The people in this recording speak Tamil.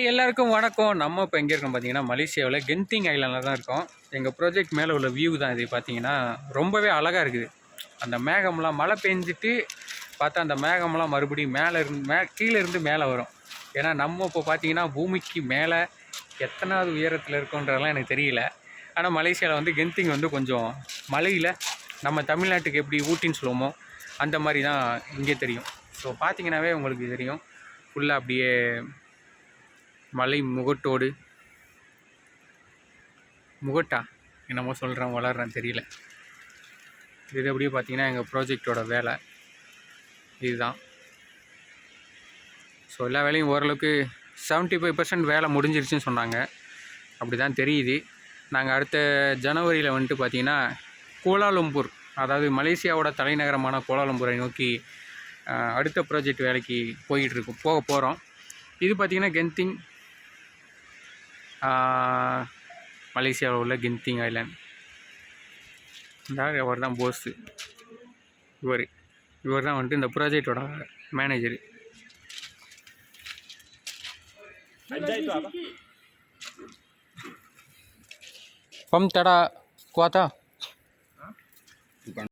எல்லாருக்கும் வணக்கம். நம்ம இப்போ எங்கே இருக்கோம் பார்த்தீங்கன்னா, மலேசியாவில் கென்திங் ஐலாண்டில் தான் இருக்கோம். எங்கள் ப்ராஜெக்ட் மேலே உள்ள வியூ தான் இது. பார்த்தீங்கன்னா ரொம்பவே அழகாக இருக்குது. அந்த மேகம்லாம் மழை பெஞ்சிட்டு பார்த்தா அந்த மேகம்லாம் மறுபடியும் கீழே இருந்து மேலே வரும். ஏன்னா நம்ம இப்போ பார்த்தீங்கன்னா பூமிக்கு மேலே எத்தனாவது உயரத்தில் இருக்கோன்றதெல்லாம் எனக்கு தெரியல. ஆனால் மலேசியாவில் வந்து கென்திங் வந்து கொஞ்சம் மலையில் நம்ம தமிழ்நாட்டுக்கு எப்படி ஊட்டின்னு சொல்லுவோமோ அந்த மாதிரி தான் இங்கே தெரியும். ஸோ பார்த்தீங்கன்னாவே உங்களுக்கு தெரியும், ஃபுல்லாக அப்படியே மலை முகட்டா என்னமோ சொல்கிறேன் வளர்றேன் தெரியல. இது அப்படியே பார்த்தீங்கன்னா எங்கள் ப்ராஜெக்டோட வேலை இதுதான். ஸோ எல்லா வேலையும் ஓரளவுக்கு 75% வேலை முடிஞ்சிருச்சுன்னு சொன்னாங்க. அப்படி தான் தெரியுது. நாங்கள் அடுத்த ஜனவரியில் வந்துட்டு பார்த்திங்கன்னா கோலாலம்பூர், அதாவது மலேசியாவோட தலைநகரமான கோலாலம்பூரை நோக்கி அடுத்த ப்ராஜெக்ட் வேலைக்கு போக போகிறோம். இது பார்த்திங்கன்னா கென்திங், மலேசியாவில் உள்ள கென்திங் ஐலாண்ட். அவர் தான் போஸு. இவர் தான் வந்துட்டு இந்த ப்ராஜெக்டோட மேனேஜரு. பம் தடா குவாத்தா